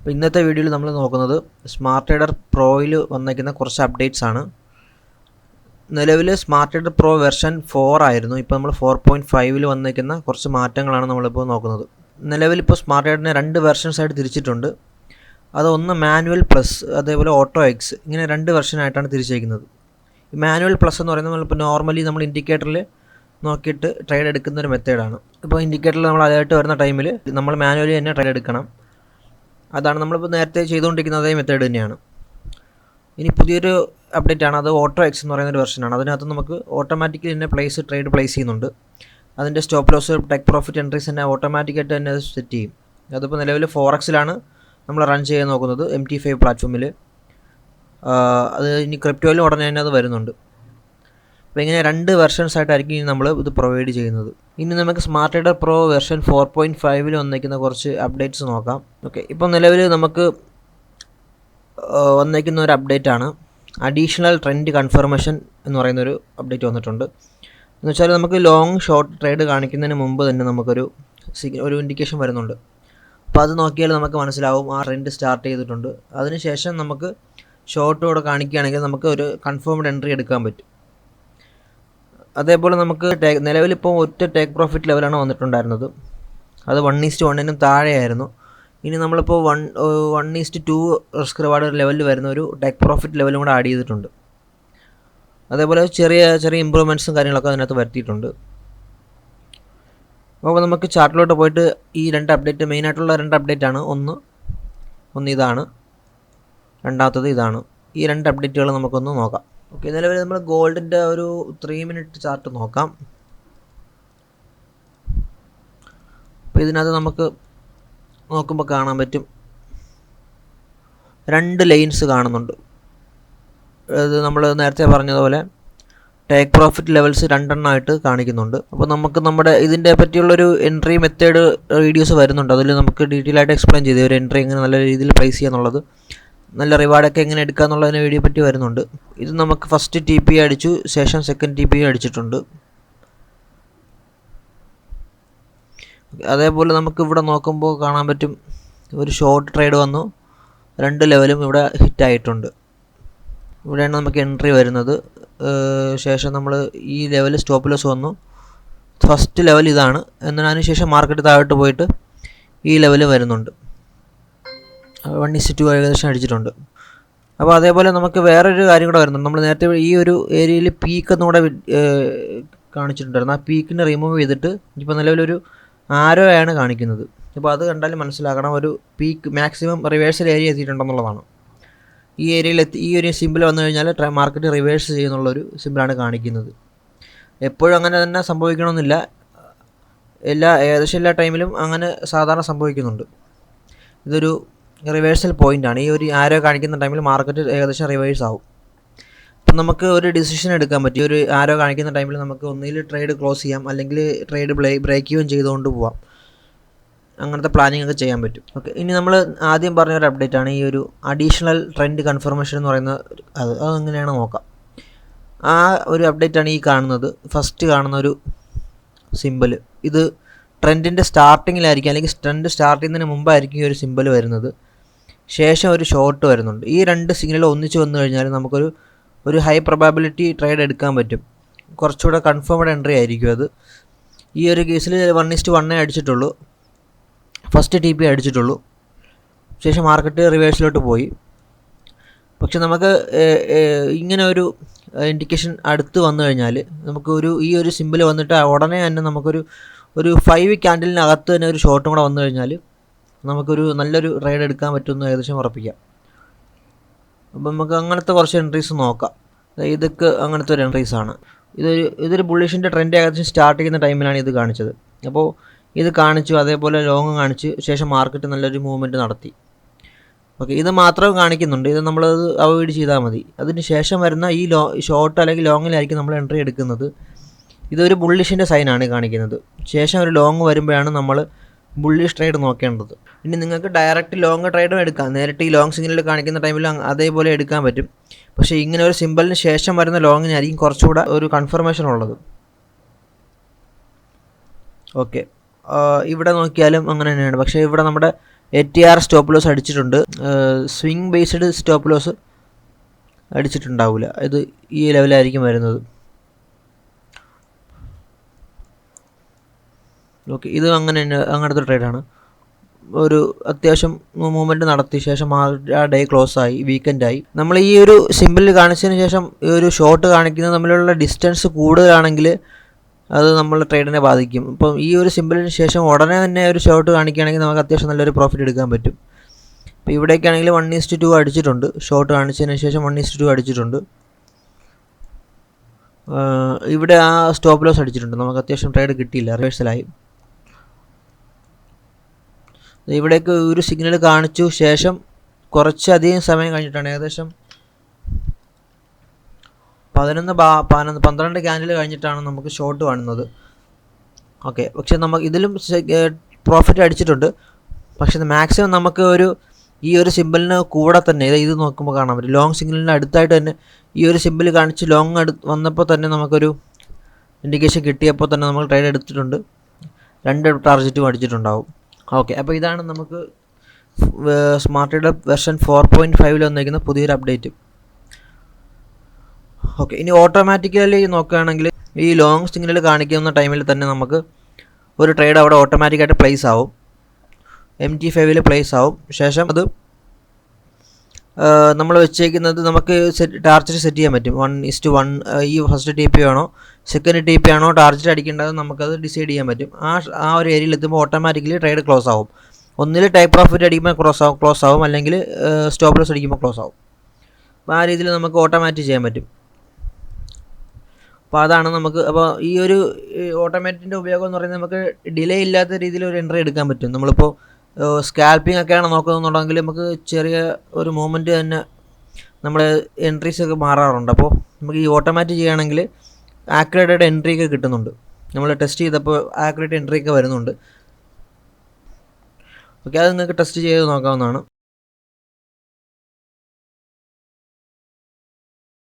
അപ്പോൾ ഇന്നത്തെ വീഡിയോയിൽ നമ്മൾ നോക്കുന്നത് സ്മാർട്ട് ട്രേഡർ പ്രോയിൽ വന്നിരിക്കുന്ന കുറച്ച് അപ്ഡേറ്റ്സ് ആണ്. നിലവിൽ സ്മാർട്ട് ട്രേഡർ പ്രോ വെർഷൻ 4 ആയിരുന്നു. ഇപ്പോൾ നമ്മൾ 4.5 വന്നിരിക്കുന്ന കുറച്ച് മാറ്റങ്ങളാണ് നമ്മളിപ്പോൾ നോക്കുന്നത്. നിലവിലിപ്പോൾ സ്മാർട്ട് ട്രേഡറിനെ 2 വെർഷൻസ് ആയിട്ട് തിരിച്ചിട്ടുണ്ട്. അതൊന്ന് മാനുവൽ പ്ലസ്, അതേപോലെ ഓട്ടോ എക്സ്, ഇങ്ങനെ 2 വെർഷനായിട്ടാണ് തിരിച്ചിരിക്കുന്നത്. ഈ മാനുവൽ പ്ലസ് എന്ന് പറയുന്നത് നമ്മളിപ്പോൾ നോർമലി നമ്മൾ ഇൻഡിക്കേറ്ററിൽ നോക്കിയിട്ട് ട്രേഡ് എടുക്കുന്ന ഒരു മെത്തേഡാണ്. ഇപ്പോൾ ഇൻഡിക്കേറ്ററിൽ നമ്മൾ അതായിട്ട് വരുന്ന ടൈമിൽ നമ്മൾ മാനുവലി തന്നെ ട്രേഡ് എടുക്കണം. അതാണ് നമ്മളിപ്പോൾ നേരത്തെ ചെയ്തുകൊണ്ടിരിക്കുന്ന അതേ മെത്തേഡ് തന്നെയാണ്. ഇനി പുതിയൊരു അപ്ഡേറ്റ് ആണ്, അത് ഓട്ടോ എക്സ് എന്ന് പറയുന്നൊരു വെർഷനാണ്. അതിനകത്ത് നമുക്ക് ഓട്ടോമാറ്റിക്കലി തന്നെ ട്രേഡ് പ്ലേസ് ചെയ്യുന്നുണ്ട്. അതിൻ്റെ stop loss, take profit entries തന്നെ ഓട്ടോമാറ്റിക്കായിട്ട് തന്നെ അത് സെറ്റ് ചെയ്യും. അതിപ്പോൾ നിലവിൽ 4Xലാണ് നമ്മൾ റൺ ചെയ്യാൻ നോക്കുന്നത്, MT5 പ്ലാറ്റ്ഫോമിൽ. അത് ഇനി ക്രിപ്റ്റോയിലും ഉടനെ തന്നെ അത് വരുന്നുണ്ട്. അപ്പോൾ ഇങ്ങനെ 2 വെർഷൻസ് ആയിട്ടായിരിക്കും ഇനി നമ്മൾ ഇത് പ്രൊവൈഡ് ചെയ്യുന്നത്. ഇനി നമുക്ക് സ്മാർട്ട് ട്രേഡർ പ്രോ വെർഷൻ 4.5 വന്നിരിക്കുന്ന കുറച്ച് അപ്ഡേറ്റ്സ് നോക്കാം. ഓക്കെ, ഇപ്പോൾ നിലവിൽ നമുക്ക് വന്നിരിക്കുന്ന ഒരു അപ്ഡേറ്റ് ആണ് അഡീഷണൽ ട്രെൻഡ് കൺഫർമേഷൻ എന്ന് പറയുന്നൊരു അപ്ഡേറ്റ് വന്നിട്ടുണ്ട്. എന്ന് വെച്ചാൽ നമുക്ക് ലോങ് ഷോർട്ട് ട്രേഡ് കാണിക്കുന്നതിന് മുമ്പ് തന്നെ നമുക്കൊരു ഇൻഡിക്കേഷൻ വരുന്നുണ്ട്. അപ്പോൾ അത് നോക്കിയാൽ നമുക്ക് മനസ്സിലാവും ആ ട്രെൻഡ് സ്റ്റാർട്ട് ചെയ്തിട്ടുണ്ട്. അതിനുശേഷം നമുക്ക് ഷോർട്ട് കൂടെ കാണിക്കുകയാണെങ്കിൽ നമുക്ക് ഒരു കൺഫേംഡ് എൻട്രി എടുക്കാൻ പറ്റും. അതേപോലെ നമുക്ക് നിലവിലിപ്പോൾ ഒറ്റ ടേക്ക് പ്രോഫിറ്റ് ലെവലാണ് വന്നിട്ടുണ്ടായിരുന്നത്. അത് 1:1 താഴെയായിരുന്നു. ഇനി നമ്മളിപ്പോൾ 1:2 റിസ്ക് റിവാർഡ് ലെവലിൽ വരുന്ന ഒരു ടേക്ക് പ്രോഫിറ്റ് ലെവലും കൂടെ ആഡ് ചെയ്തിട്ടുണ്ട്. അതേപോലെ ചെറിയ ഇമ്പ്രൂവ്മെൻറ്റ്സും കാര്യങ്ങളൊക്കെ അതിനകത്ത് വരുത്തിയിട്ടുണ്ട്. അപ്പോൾ നമുക്ക് ചാർട്ടിലോട്ട് പോയിട്ട് ഈ 2 അപ്ഡേറ്റ്, മെയിനായിട്ടുള്ള 2 അപ്ഡേറ്റ് ആണ്. ഒന്ന് ഇതാണ്, രണ്ടാമത്തത് ഇതാണ്. ഈ 2 അപ്ഡേറ്റുകൾ നമുക്കൊന്ന് നോക്കാം. ഓക്കെ, നിലവിൽ നമ്മൾ ഗോൾഡിൻ്റെ ഒരു 3 മിനിറ്റ് ചാർട്ട് നോക്കാം. അപ്പോൾ ഇതിനകത്ത് നമുക്ക് നോക്കുമ്പോൾ കാണാൻ പറ്റും 2 ലൈൻസ് കാണുന്നുണ്ട്. അത് നമ്മൾ നേരത്തെ പറഞ്ഞതുപോലെ ടേക്ക് പ്രോഫിറ്റ് ലെവൽസ് 2 ആയിട്ട് കാണിക്കുന്നുണ്ട്. അപ്പോൾ നമുക്ക് ഇതിൻ്റെ പറ്റിയുള്ളൊരു എൻട്രി മെത്തേഡ് വീഡിയോസ് വരുന്നുണ്ട്. അതിൽ നമുക്ക് ഡീറ്റെയിൽ ആയിട്ട് എക്സ്പ്ലെയിൻ ചെയ്ത് ഒരു എൻട്രി എങ്ങനെ നല്ല രീതിയിൽ പ്ലേസ് ചെയ്യാന്നുള്ളത്, നല്ല റിവാർഡൊക്കെ എങ്ങനെ എടുക്കുക എന്നുള്ളതിനെ വീഡിയോ പറ്റി വരുന്നുണ്ട്. ഇത് നമുക്ക് ഫസ്റ്റ് TP അടിച്ചു, ശേഷം സെക്കൻഡ് TP അടിച്ചിട്ടുണ്ട്. അതേപോലെ നമുക്ക് ഇവിടെ നോക്കുമ്പോൾ കാണാൻ പറ്റും ഒരു ഷോർട്ട് ട്രേഡ് വന്നു, 2 ലെവലും ഇവിടെ ഹിറ്റായിട്ടുണ്ട്. ഇവിടെയാണ് നമുക്ക് എൻട്രി വരുന്നത്. ശേഷം നമ്മൾ ഈ ലെവൽ സ്റ്റോപ്പ് ലോസ് വന്നു. ഫസ്റ്റ് ലെവൽ ഇതാണ്. എന്നാൽ അതിനുശേഷം മാർക്കറ്റ് താഴോട്ട് പോയിട്ട് ഈ ലെവൽ വരുന്നുണ്ട്. 1:2 ഏകദേശം അടിച്ചിട്ടുണ്ട്. അപ്പോൾ അതേപോലെ നമുക്ക് വേറൊരു കാര്യം കൂടെ വരുന്നുണ്ട്. നമ്മൾ നേരത്തെ ഈ ഒരു ഏരിയയിൽ പീക്ക് ഒന്നുകൂടെ കാണിച്ചിട്ടുണ്ടായിരുന്നു. ആ പീക്കിനെ റിമൂവ് ചെയ്തിട്ട് ഇപ്പോൾ നിലവിലൊരു ആരോയാണ് കാണിക്കുന്നത്. അപ്പോൾ അത് കണ്ടാലും മനസ്സിലാക്കണം ഒരു പീക്ക് മാക്സിമം റിവേഴ്സൽ ഏരിയ എത്തിയിട്ടുണ്ടെന്നുള്ളതാണ്. ഈ ഏരിയയിൽ ഈ ഒരു സിമ്പിൾ വന്നു കഴിഞ്ഞാൽ മാർക്കറ്റ് റിവേഴ്സ് ചെയ്യുന്നുള്ളൊരു സിമ്പിളാണ് കാണിക്കുന്നത്. എപ്പോഴും അങ്ങനെ തന്നെ സംഭവിക്കണമെന്നില്ല, ഏകദേശം എല്ലാ ടൈമിലും അങ്ങനെ സാധാരണ സംഭവിക്കുന്നുണ്ട്. ഇതൊരു റിവേഴ്സൽ പോയിൻ്റാണ്. ഈ ഒരു ആരോ കാണിക്കുന്ന ടൈമിൽ മാർക്കറ്റ് ഏകദേശം റിവേഴ്സ് ആവും. അപ്പം നമുക്ക് ഒരു ഡിസിഷൻ എടുക്കാൻ പറ്റും. ഒരു ആരോ കാണിക്കുന്ന ടൈമിൽ നമുക്ക് ഒന്നുകിൽ ട്രേഡ് ക്ലോസ് ചെയ്യാം, അല്ലെങ്കിൽ ട്രേഡ് ബ്രേക്ക് ഈവൻ ചെയ്തുകൊണ്ട് പോവാം. അങ്ങനത്തെ പ്ലാനിങ് ഒക്കെ ചെയ്യാൻ പറ്റും. ഓക്കെ, ഇനി നമ്മൾ ആദ്യം പറഞ്ഞൊരു അപ്ഡേറ്റ് ആണ് ഈ ഒരു അഡീഷണൽ ട്രെൻഡ് കൺഫർമേഷൻ എന്ന് പറയുന്ന അതെങ്ങനെയാണ് നോക്കാം. ആ ഒരു അപ്ഡേറ്റാണ് ഈ കാണുന്നത്. ഫസ്റ്റ് കാണുന്ന ഒരു സിമ്പിൾ, ഇത് ട്രെൻഡിൻ്റെ സ്റ്റാർട്ടിങ്ങിലായിരിക്കും, അല്ലെങ്കിൽ ട്രെൻഡ് സ്റ്റാർട്ട് ചെയ്യുന്നതിന് മുമ്പായിരിക്കും ഈ ഒരു സിമ്പിൾ വരുന്നത്. ശേഷം ഒരു ഷോർട്ട് വരുന്നുണ്ട്. ഈ 2 സിഗ്നൽ ഒന്നിച്ച് വന്നു കഴിഞ്ഞാൽ നമുക്കൊരു ഹൈ പ്രൊബാബിലിറ്റി ട്രേഡ് എടുക്കാൻ പറ്റും. കുറച്ചുകൂടെ കൺഫേംഡ് എൻട്രി ആയിരിക്കും അത്. ഈ ഒരു കേസിൽ 1:1 അടിച്ചിട്ടുള്ളൂ, ഫസ്റ്റ് TP അടിച്ചിട്ടുള്ളൂ. ശേഷം മാർക്കറ്റ് റിവേഴ്സിലോട്ട് പോയി. പക്ഷെ നമുക്ക് ഇങ്ങനെ ഒരു ഇൻഡിക്കേഷൻ അടുത്ത് വന്നു കഴിഞ്ഞാൽ ഈ ഒരു സിമ്പിൾ വന്നിട്ട് ഉടനെ തന്നെ നമുക്കൊരു 5 ക്യാൻഡലിനകത്ത് തന്നെ ഒരു ഷോർട്ടും കൂടെ വന്നു കഴിഞ്ഞാൽ നമുക്കൊരു നല്ലൊരു ട്രേഡ് എടുക്കാൻ പറ്റുമെന്ന് ഏകദേശം ഉറപ്പിക്കാം. അപ്പം നമുക്ക് അങ്ങനത്തെ കുറച്ച് എൻട്രീസ് നോക്കാം. ഇതൊക്കെ അങ്ങനത്തെ ഒരു എൻട്രീസാണ്. ഇതൊരു ബുള്ളിഷിൻ്റെ ട്രെൻഡ് ഏകദേശം സ്റ്റാർട്ട് ചെയ്യുന്ന ടൈമിലാണ് ഇത് കാണിച്ചത്. അപ്പോൾ ഇത് കാണിച്ചു, അതേപോലെ ലോങ് കാണിച്ചു, ശേഷം മാർക്കറ്റ് നല്ലൊരു മൂവ്മെൻറ്റ് നടത്തി. ഓക്കെ, ഇത് മാത്രം കാണിക്കുന്നുണ്ട്. ഇത് നമ്മളത് അവോയ്ഡ് ചെയ്താൽ മതി. അതിന് ശേഷം വരുന്ന ഈ ഷോർട്ട് അല്ലെങ്കിൽ ലോങ്ങിലായിരിക്കും നമ്മൾ എൻട്രി എടുക്കുന്നത്. ഇതൊരു ബുള്ളിഷിൻ്റെ സൈനാണ് കാണിക്കുന്നത്. ശേഷം ഒരു ലോങ് വരുമ്പോഴാണ് നമ്മൾ ബുള്ളിഷ് ട്രേഡ് നോക്കേണ്ടത്. ഇനി നിങ്ങൾക്ക് ഡയറക്റ്റ് ലോങ് ട്രേഡും എടുക്കാം. നേരിട്ട് ഈ ലോങ് സിഗ്നൽ കാണിക്കുന്ന ടൈമിൽ അതേപോലെ എടുക്കാൻ പറ്റും. പക്ഷേ ഇങ്ങനെ ഒരു സിമ്പിളിന് ശേഷം വരുന്ന ലോങ്ങിനായിരിക്കും കുറച്ചുകൂടെ ഒരു കൺഫർമേഷൻ ഉള്ളത്. ഓക്കെ, ഇവിടെ നോക്കിയാലും അങ്ങനെ തന്നെയാണ്. പക്ഷേ ഇവിടെ നമ്മുടെ ATR സ്റ്റോപ്പ് ലോസ് അടിച്ചിട്ടുണ്ട്. സ്വിങ് ബേസ്ഡ് സ്റ്റോപ്പ് ലോസ് അടിച്ചിട്ടുണ്ടാവില്ല. ഇത് ഈ ലെവലായിരിക്കും വരുന്നത്. ഓക്കെ, ഇത് അങ്ങനത്തെ ട്രേഡാണ്. ഒരു അത്യാവശ്യം മൂവ്മെൻറ്റ് നടത്തിയ ശേഷം ആ ഡേ ക്ലോസ് ആയി, വീക്കെൻഡായി. നമ്മൾ ഈ ഒരു സിമ്പിൾ കാണിച്ചതിന് ശേഷം ഈ ഒരു ഷോർട്ട് കാണിക്കുന്നത് തമ്മിലുള്ള ഡിസ്റ്റൻസ് കൂടുതലാണെങ്കിൽ അത് നമ്മൾ ട്രേഡിനെ ബാധിക്കും. ഇപ്പം ഈ ഒരു സിമ്പിളിന് ശേഷം ഉടനെ തന്നെ ഒരു ഷോർട്ട് കാണിക്കുകയാണെങ്കിൽ നമുക്ക് അത്യാവശ്യം നല്ലൊരു പ്രോഫിറ്റ് എടുക്കാൻ പറ്റും. ഇപ്പോൾ ഇവിടേക്കാണെങ്കിൽ 1:2 അടിച്ചിട്ടുണ്ട്. ഷോർട്ട് കാണിച്ചതിന് ശേഷം 1:2 അടിച്ചിട്ടുണ്ട്. ഇവിടെ ആ സ്റ്റോപ്പ് ലോസ് അടിച്ചിട്ടുണ്ട്. നമുക്ക് അത്യാവശ്യം ട്രേഡ് കിട്ടിയില്ല, റിവേഴ്സലായി. ഇവിടേക്ക് ഒരു സിഗ്നൽ കാണിച്ചു ശേഷം കുറച്ചധികം സമയം കഴിഞ്ഞിട്ടാണ്, ഏകദേശം 12 ക്യാൻഡിൽ കഴിഞ്ഞിട്ടാണ് നമുക്ക് ഷോർട്ട് കാണുന്നത്. ഓക്കെ, പക്ഷെ നമുക്ക് ഇതിലും പ്രോഫിറ്റ് അടിച്ചിട്ടുണ്ട്. പക്ഷെ മാക്സിമം നമുക്ക് ഈ ഒരു സിമ്പിളിന് കൂടെ തന്നെ ഇത് നോക്കുമ്പോൾ കാണാൻ പറ്റും. ലോങ് സിഗ്നലിന് അടുത്തായിട്ട് തന്നെ ഈ ഒരു സിമ്പിൾ കാണിച്ച് ലോങ് വന്നപ്പോൾ തന്നെ നമുക്കൊരു ഇൻഡിക്കേഷൻ കിട്ടിയപ്പോൾ തന്നെ നമ്മൾ ട്രേഡ് എടുത്തിട്ടുണ്ട്. 2 ടാർജറ്റും അടിച്ചിട്ടുണ്ടാവും. ഓക്കെ, അപ്പോൾ ഇതാണ് നമുക്ക് സ്മാർട്ട് ട്രേഡർ വെർഷൻ 4.5 വന്നിരിക്കുന്ന പുതിയൊരു അപ്ഡേറ്റ്. ഓക്കെ, ഇനി ഓട്ടോമാറ്റിക്കലി നോക്കുകയാണെങ്കിൽ ഈ ലോങ് സിഗ്നൽ കാണിക്കുന്ന ടൈമിൽ തന്നെ നമുക്ക് ഒരു ട്രേഡ് അവിടെ ഓട്ടോമാറ്റിക്കായിട്ട് പ്ലേസ് ആവും. MT5 പ്ലേസ് ആവും. ശേഷം അത് നമ്മൾ വെച്ചേക്കുന്നത് നമുക്ക് ടാർജറ്റ് സെറ്റ് ചെയ്യാൻ പറ്റും. 1:1 ഈ ഫസ്റ്റ് TP ആണോ സെക്കൻഡ് TP ആണോ ടാർജറ്റ് അടിക്കേണ്ടത് നമുക്കത് ഡിസൈഡ് ചെയ്യാൻ പറ്റും. ആ ഒരു ഏരിയയിൽ എത്തുമ്പോൾ ഓട്ടോമാറ്റിക്കലി ട്രേഡ് ക്ലോസ് ആവും. ഒന്നിൽ ടൈപ്പ് പ്രോഫിറ്റ് അടിക്കുമ്പോൾ ക്ലോസ് ആവും, അല്ലെങ്കിൽ സ്റ്റോപ്പ് ലോസ് അടിക്കുമ്പോൾ ക്ലോസ് ആവും. അപ്പോൾ ആ രീതിയിൽ നമുക്ക് ഓട്ടോമാറ്റിക് ചെയ്യാൻ പറ്റും. അപ്പോൾ അതാണ് നമുക്ക്. അപ്പോൾ ഈ ഒരു ഓട്ടോമാറ്റിക്കിൻ്റെ ഉപയോഗം എന്ന് പറയുന്നത് നമുക്ക് ഡിലേ ഇല്ലാത്ത രീതിയിൽ ഒരു എൻട്രി എടുക്കാൻ പറ്റും. നമ്മളിപ്പോൾ സ്കാൽപ്പിംഗ് ഒക്കെയാണ് നോക്കുന്നുണ്ടെങ്കിൽ നമുക്ക് ചെറിയ ഒരു മൂവ്മെൻറ്റ് തന്നെ നമ്മുടെ എൻട്രീസൊക്കെ മാറാറുണ്ട്. അപ്പോൾ നമുക്ക് ഈ ഓട്ടോമാറ്റിക് ചെയ്യുകയാണെങ്കിൽ ആക്യുറേറ്റ് എൻട്രി ഒക്കെ കിട്ടുന്നുണ്ട്. നമ്മൾ ടെസ്റ്റ് ചെയ്തപ്പോൾ ആക്യുറേറ്റ് എൻട്രി ഒക്കെ വരുന്നുണ്ട്. ഓക്കെ, അത് നിങ്ങൾക്ക് ടെസ്റ്റ് ചെയ്ത് നോക്കാവുന്നതാണ്.